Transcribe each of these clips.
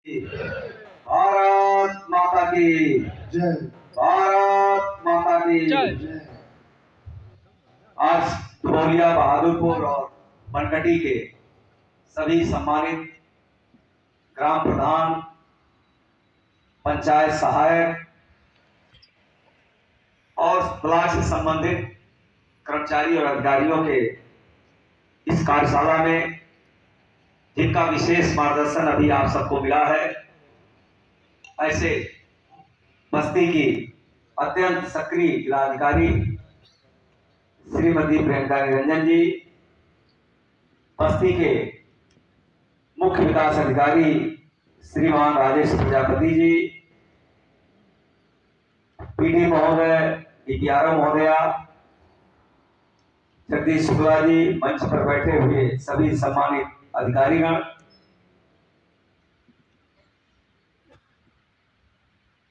भारत माता की जय। भारत माता की जय। आज धोलिया बहादुरपुर और बनकटी के सभी सम्मानित ग्राम प्रधान, पंचायत सहायक और ब्लॉक से संबंधित कर्मचारी और अधिकारियों के इस कार्यशाला में जिनका विशेष मार्गदर्शन अभी आप सबको मिला है, ऐसे बस्ती की अत्यंत सक्रिय जिलाधिकारी श्रीमती प्रियंका निरंजन जी, बस्ती के मुख्य विकास अधिकारी श्रीमान राजेश प्रजापति जी, पीडी महोदय, डीपीआरओ महोदया, जगदीश शुक्ला जी, मंच पर बैठे हुए सभी सम्मानित अधिकारीगण,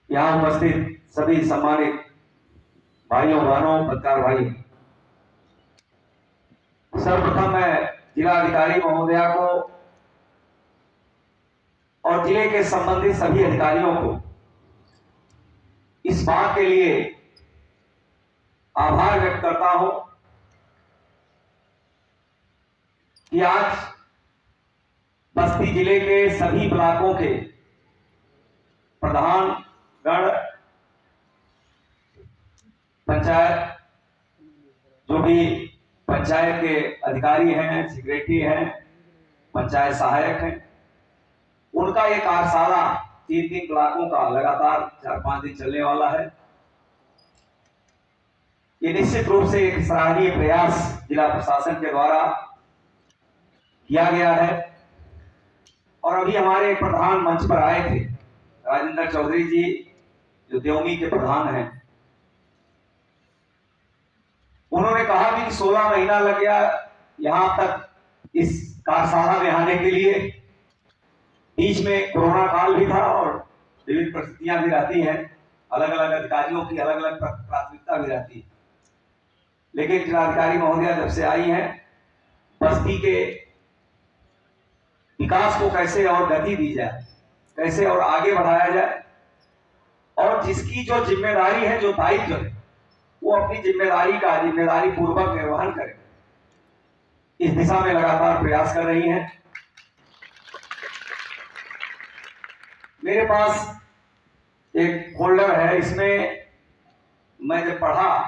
यहाँ उपस्थित सभी सम्मानित भाइयों बहनों, पत्रकार भाई, सर्वप्रथम मैं जिलाधिकारी महोदया को और जिले के संबंधित सभी अधिकारियों को इस बात के लिए आभार व्यक्त करता हूं कि आज बस्ती जिले के सभी ब्लॉकों के प्रधान गण, पंचायत जो भी पंचायत के अधिकारी हैं, सेक्रेटरी हैं, पंचायत सहायक हैं, उनका ये कार्यशाला 3 ब्लॉकों का लगातार 4-5 दिन चलने वाला है। ये निश्चित रूप से एक सराहनीय प्रयास जिला प्रशासन के द्वारा किया गया है। और अभी हमारे प्रधान मंच पर आए थे, राजेंद्र चौधरी जी, जो देवमी के प्रधान हैं। उन्होंने कहा कि 16 महीना लग गया यहां तक इस कार्यशाला में आने के लिए। बीच में कोरोना काल भी था और विभिन्न परिस्थितियां भी रहती हैं, अलग अलग अधिकारियों की अलग अलग प्राथमिकता भी रहती है। लेकिन जिलाधिकारी महोदया जब से आई हैं, बस्ती के विकास को कैसे और गति दी जाए, कैसे और आगे बढ़ाया जाए, और जिसकी जो जिम्मेदारी है, जो दायित्व है, वो अपनी जिम्मेदारी पूर्वक निर्वहन करे, इस दिशा में लगातार प्रयास कर रही हैं। मेरे पास एक फोल्डर है, इसमें मैं जब पढ़ा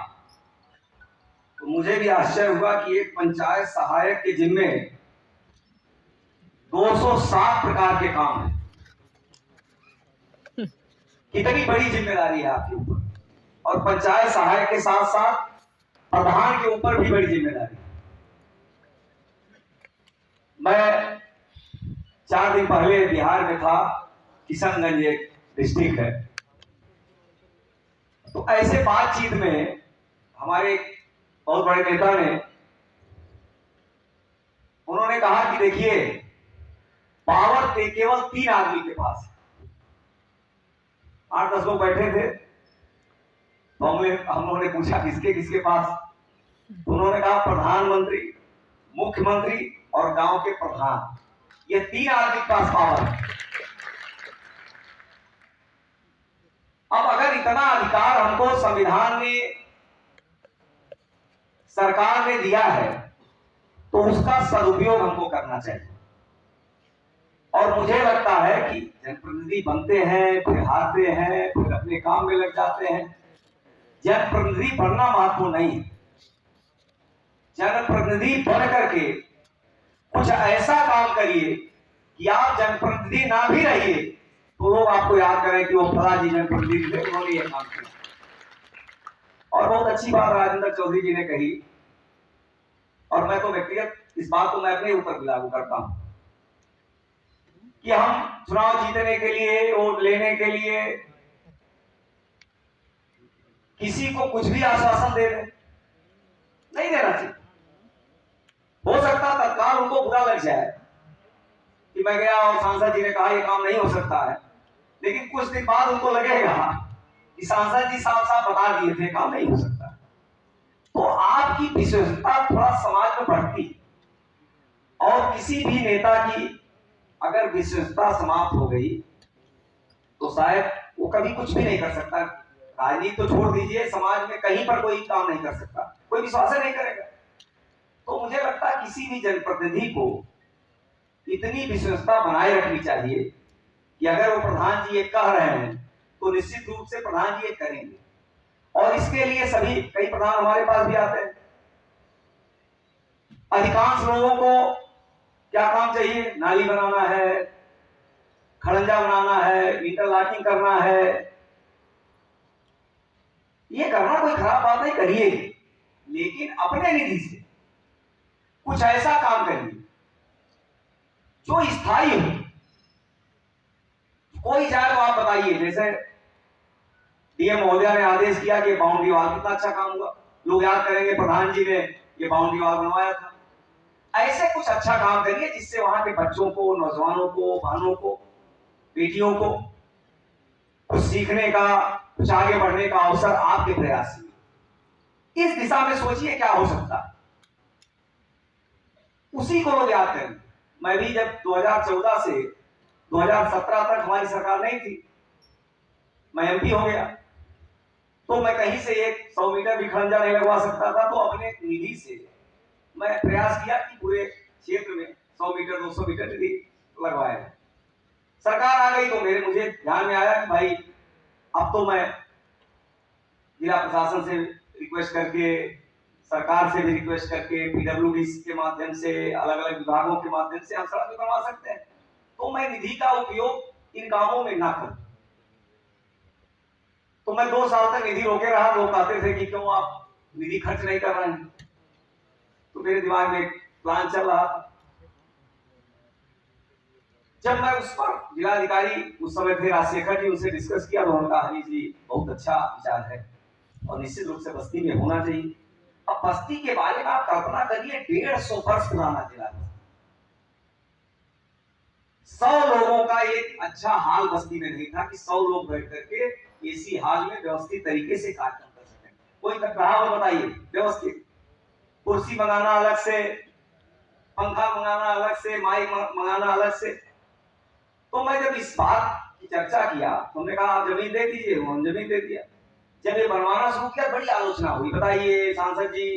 तो मुझे भी आश्चर्य हुआ कि एक पंचायत सहायक के जिम्मे 207 प्रकार के काम हैं। कितनी बड़ी जिम्मेदारी है आपके ऊपर, और पंचायत सहायक के साथ साथ प्रधान के ऊपर भी बड़ी जिम्मेदारी। मैं 4 दिन पहले बिहार में था, किशनगंज एक डिस्ट्रिक्ट है। तो ऐसे बातचीत में हमारे बहुत बड़े नेता ने उन्होंने कहा कि देखिए, पावर केवल 3 आदमी के पास है। 8-10 लोग बैठे थे, तो हम लोगों ने पूछा किसके किसके पास। तो उन्होंने कहा प्रधानमंत्री, मुख्यमंत्री और गांव के प्रधान, ये 3 आदमी के पास पावर है। अब अगर इतना अधिकार हमको संविधान में सरकार ने दिया है, तो उसका सदुपयोग हमको करना चाहिए। और मुझे लगता है कि जनप्रतिनिधि बनते हैं, फिर हारते हैं, फिर अपने काम में लग जाते हैं। जनप्रतिनिधि बनना महत्वपूर्ण नहीं है। जनप्रतिनिधि बन करके कुछ ऐसा काम करिए कि आप जनप्रतिनिधि ना भी रहिए तो लोग आपको याद करें कि वो फला जी जनप्रतिनिधि थे, उन्होंने ये काम किया। और बहुत अच्छी बात राजेंद्र चौधरी जी ने कही, और मैं तो व्यक्तिगत इस बात को मैं अपने ऊपर भी लागू करता हूं कि हम चुनाव जीतने के लिए, वोट लेने के लिए किसी को कुछ भी आश्वासन दे दें, नहीं देना चाहिए। हो सकता तत्काल उनको बुरा लग जाए कि मैं गया और सांसद जी ने कहा ये काम नहीं हो सकता है, लेकिन कुछ दिन बाद उनको लगेगा कि सांसद जी साफ साफ बता दिए थे काम नहीं हो सकता। तो आपकी विश्वसनीयता थोड़ा समाज में बढ़ती है, और किसी भी नेता की अगर विश्वसनीयता समाप्त हो गई तो शायद वो कभी कुछ भी नहीं कर सकता। राजनीति तो छोड़ दीजिए, समाज में कहीं पर कोई काम नहीं कर सकता, कोई विश्वास नहीं करेगा। तो मुझे लगता है किसी भी जनप्रतिनिधि को इतनी विश्वसनीयता बनाए रखनी चाहिए कि अगर वो प्रधान जी ये कह रहे हैं तो निश्चित रूप से प्रधान जी ये करेंगे। और इसके लिए सभी कई प्रधान हमारे पास भी आते हैं। अधिकांश लोगों को क्या काम चाहिए? नाली बनाना है, खड़ंजा बनाना है, इंटरलॉकिंग करना है। ये करना कोई खराब बात नहीं, करिए, लेकिन अपने निधि से कुछ ऐसा काम करिए जो स्थायी हो। कोई जाए तो आप बताइए, जैसे डीएम महोदया ने आदेश किया कि बाउंड्री वॉल, कितना अच्छा काम हुआ। लोग याद करेंगे प्रधान जी ने ये बाउंड्री वॉल बनवाया था। ऐसे कुछ अच्छा काम करिए जिससे वहां के बच्चों को, नौजवानों को, बहनों को, बेटियों को कुछ सीखने का, कुछ आगे बढ़ने का अवसर आपके प्रयास में। इस दिशा में सोचिए क्या हो सकता है, उसी को लोग याद करेंगे। मैं भी जब 2014 से 2017 तक हमारी सरकार नहीं थी, मैं एमपी हो गया, तो मैं कहीं से एक 100 मीटर भी खड़ंजा नहीं लगवा सकता था। तो अपने निधि से मैं प्रयास किया कि पूरे क्षेत्र में 100 मीटर 200 मीटर निधि लगवाया। सरकार आ गई तो मुझे ध्यान में आया कि भाई अब तो मैं जिला प्रशासन से रिक्वेस्ट करके, सरकार से भी रिक्वेस्ट करके, पीडब्ल्यूडी के माध्यम से, अलग अलग विभागों के माध्यम से हम सड़क बनवा सकते हैं। तो मैं निधि का उपयोग इन कामों में ना करूं। तो मैं 2 साल तक निधि रोके रहा। लोग कहते थे कि क्यों आप निधि खर्च नहीं कर रहे हैं। तो मेरे दिमाग में एक प्लान चल रहा था। जब मैं उस पर जिलाधिकारी उस समय थे राजशेखर जी, उनसे डिस्कस किया तो उन्होंने कहा, हरी जी बहुत अच्छा विचार है और निश्चित रूप से बस्ती में होना चाहिए। अब बस्ती के बारे में आप कल्पना करिए, 150 वर्ष पुराना जिला, 100 लोगों का एक अच्छा हाल बस्ती में नहीं था कि 100 लोग बैठ करके एसी हाल में व्यवस्थित तरीके से कार्यक्रम कर सकें। कोई रहा हो बताइए, व्यवस्थित कुर्सी मंगाना अलग से, पंखा मंगाना अलग से, माइक मंगाना अलग से। तो मैं जब इस बात की चर्चा किया तो हमने कहा आप जमीन दे दीजिए, हम जमीन दे दिया। जब ये बनवाना शुरू किया बड़ी आलोचना हुई, बताइए सांसद जी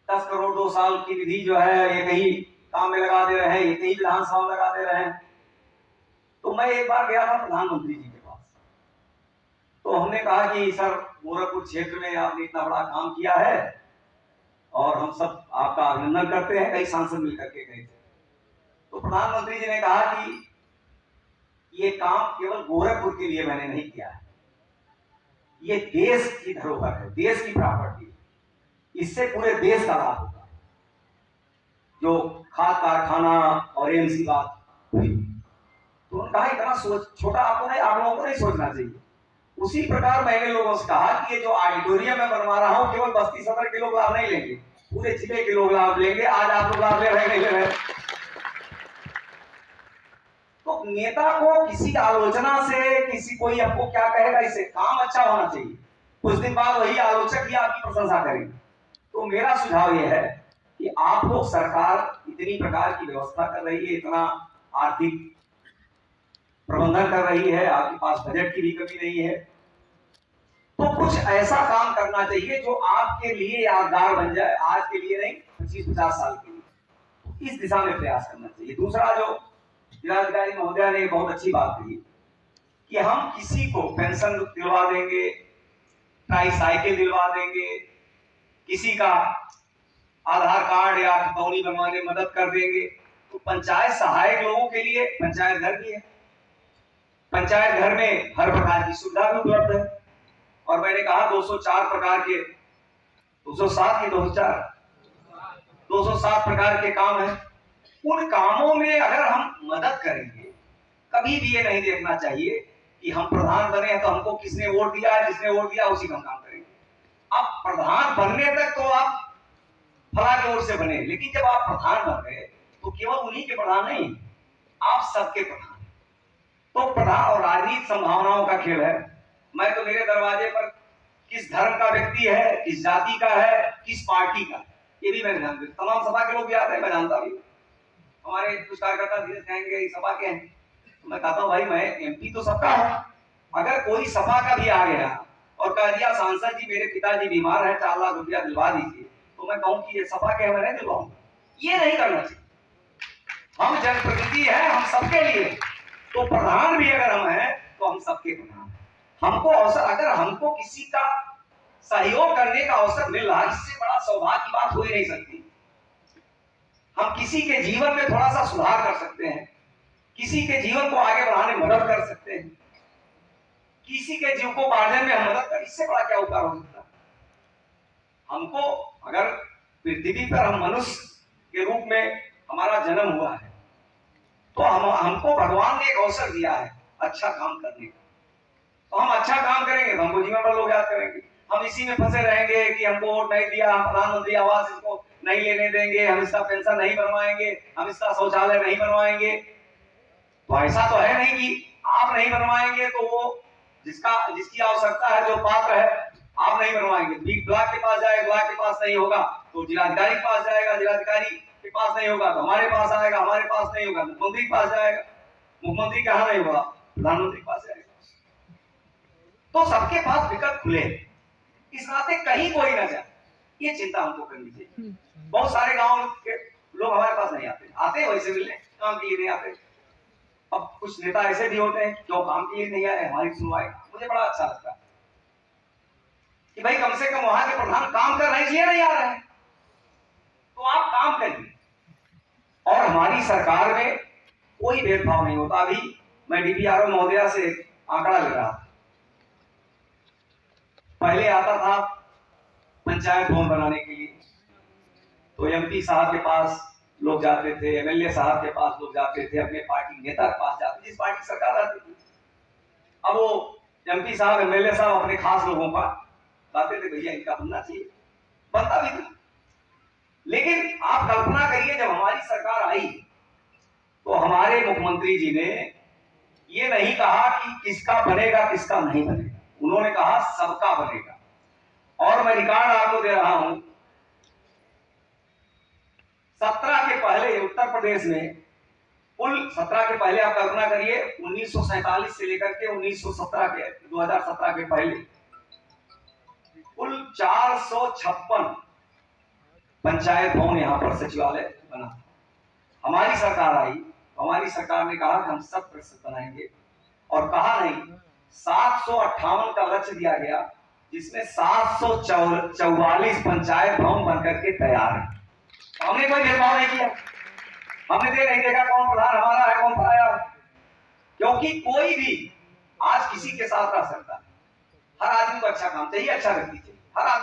10 करोड़ 2 साल की निधि जो है ये कहीं काम में लगा दे रहे हैं, ये कहीं विधानसभा में लगा दे रहे हैं। तो मैं एक बार गया था प्रधानमंत्री जी के पास, तो हमने कहा कि सर गोरखपुर क्षेत्र में आपने इतना बड़ा काम किया है और हम सब आपका अभिनंदन करते हैं, कई सांसद मिलकर के गए थे। तो प्रधानमंत्री जी ने कहा कि ये काम केवल गोरखपुर के लिए मैंने नहीं किया है, ये देश की धरोहर है, देश की प्रॉपर्टी, इससे पूरे देश का लाभ होगा। जो खाद कारखाना और एम्स की बात हुई, तो उन्होंने कहा इतना छोटा आप लोगों को नहीं सोचना चाहिए। उसी प्रकार मैंने लोगों से कहा कि ये जो ऑडिटोरियम मैं बनवा रहा हूं केवल बस्ती सदर के लोग लाभ नहीं लेंगे, पूरे जिले के लोग लाभ लेंगे। आज आप लोग लाभ ले रहे नहीं ले रहे। तो नेता को किसी आलोचना से, किसी कोई आपको क्या कहेगा, इससे काम अच्छा होना चाहिए। कुछ दिन बाद वही आलोचक ही आपकी प्रशंसा करेंगे। तो मेरा सुझाव यह है कि आप लोग, सरकार इतनी प्रकार की व्यवस्था कर रही है, इतना आर्थिक प्रबंधन कर रही है, आपके पास बजट की भी कमी नहीं है, तो कुछ ऐसा काम करना चाहिए जो आपके लिए यादगार बन जाए, आज के लिए नहीं 25-50 साल के लिए। इस दिशा में प्रयास करना चाहिए। दूसरा, जो जिलाधिकारी महोदया ने बहुत अच्छी बात कही कि हम किसी को पेंशन दिलवा देंगे, ट्राईसाइकिल दिलवा देंगे, किसी का आधार कार्ड या खतौनी बनवाने में मदद कर देंगे। तो पंचायत सहायक लोगों के लिए पंचायत घर भी है, पंचायत घर में हर प्रकार की सुविधा भी उपलब्ध है। और मैंने कहा 204 प्रकार के, 207 की 207 प्रकार के काम है। उन कामों में अगर हम मदद करेंगे, कभी भी ये नहीं देखना चाहिए कि हम प्रधान बने हैं तो हमको किसने वोट दिया है, जिसने वोट दिया उसी का काम करेंगे। आप प्रधान बनने तक तो आप फला की ओर से बने, लेकिन जब आप प्रधान बन गए तो केवल उन्हीं के प्रधान नहीं, आप सबके प्रधान। तो प्रधान और राजनीति संभावनाओं का खेल है। मैं तो मेरे दरवाजे पर किस धर्म का व्यक्ति है, किस जाति का है, किस पार्टी का, ये भी मैं ध्यान देता। तमाम सभा के लोग भी आते हैं, मैं जानता भी। हमारे कुछ कार्यकर्ता धीरे कहेंगे सभा के हैं, तो मैं कहता हूँ भाई मैं एमपी तो सबका हूँ, अगर कोई सपा का भी आ गया और कह दिया सांसद जी मेरे पिताजी बीमार है 4 लाख रुपया दिलवा दीजिए, तो मैं कहूँ कि ये सपा के मैं नहीं दिलवाऊंगा। ये नहीं करना चाहिए। हम जनप्रतिनिधि हैं, हम सबके लिए, तो प्रधान भी अगर हम हैं तो हम सबके प्रधान हैं। हमको अवसर, अगर हमको किसी का सहयोग करने का अवसर मिल रहा है, इससे बड़ा सौभाग्य की बात हो ही नहीं सकती। हम किसी के जीवन में थोड़ा सा सुधार कर सकते हैं, किसी के जीवन को आगे बढ़ाने में मदद कर सकते हैं, किसी के जीविकोपार्जन में हम मदद कर, इससे बड़ा क्या उपकार हो सकता है। हमको अगर पृथ्वी पर हम मनुष्य के रूप में हमारा जन्म हुआ है, तो हमको भगवान ने एक अवसर दिया है अच्छा काम करने का, तो हम अच्छा काम करेंगे तो हमको जीवन भर लोग याद करेंगे। हम इसी में फंसे रहेंगे कि हमको वोट नहीं दिया, हम प्रधानमंत्री आवास इसको नहीं लेने देंगे, हम इसका पेंशन नहीं बनवाएंगे, हम इसका शौचालय नहीं बनवाएंगे, तो ऐसा तो है नहीं कि आप नहीं बनवाएंगे तो वो जिसकी आवश्यकता है, जो पात्र है, आप नहीं बनवाएंगे, ब्लॉक के पास जाएगा, ब्लॉक के पास नहीं होगा तो जिलाधिकारी के पास जाएगा, जिलाधिकारी के पास नहीं होगा तो हमारे पास आएगा, हमारे पास नहीं होगा मुख्यमंत्री के पास जाएगा, मुख्यमंत्री कहाँ नहीं होगा, प्रधानमंत्री के पास जाएगा। तो सबके पास विकल्प खुले, इस नाते कहीं कोई ना जाए, ये चिंता हमको करनी चाहिए। बहुत सारे गांव के लोग हमारे पास नहीं आते वैसे मिलने, काम के लिए नहीं आते। अब कुछ नेता ऐसे भी होते हैं जो काम के लिए नहीं आए, हमारी सुनवाई, मुझे बड़ा अच्छा लगता है कि भाई कम से कम वहां के प्रधान काम कर रहे हैं, इसलिए नहीं आ रहे हैं, तो आप काम करिए। और हमारी सरकार में कोई भेदभाव नहीं होता। अभी मैं डीपीआरओ महोदया से आंकड़ा ले रहा था, पहले आता था पंचायत भवन बनाने के लिए तो एमपी साहब के पास लोग जाते थे, एमएलए साहब के पास लोग जाते थे, अपने पार्टी नेता के पास जाते, जिस पार्टी सरकार आती थी। अब वो एमपी साहब एमएलए साहब अपने खास लोगों का कहते थे भैया इनका बनना चाहिए, बनता भी था। लेकिन आप कल्पना करिए जब हमारी सरकार आई तो हमारे मुख्यमंत्री जी ने ये नहीं कहा कि किसका बनेगा किसका नहीं बनेगा, उन्होंने कहा सबका बनेगा। और मैं रिकॉर्ड आपको दे रहा हूं, 17 के पहले उत्तर प्रदेश में कुल 17 के पहले आप कल्पना करिए 1947 से लेकर के 1917 के 2017 के पहले कुल 456 पंचायत भवन यहाँ पर सचिवालय बना था। हमारी सरकार आई, हमारी सरकार ने कहा कि हम 100% बनाएंगे, और कहा नहीं 758 का लक्ष्य दिया गया, जिसमें 744 पंचायत भवन बनकर के तैयार है। हमने कोई भेदभाव नहीं किया, हमने नहीं देखा कौन प्रधान हमारा है कौन पराया है, क्योंकि कोई भी आज किसी के साथ रह सकता है। हर आदमी को अच्छा काम चाहिए, अच्छा व्यक्ति चाहिए, हर आदमी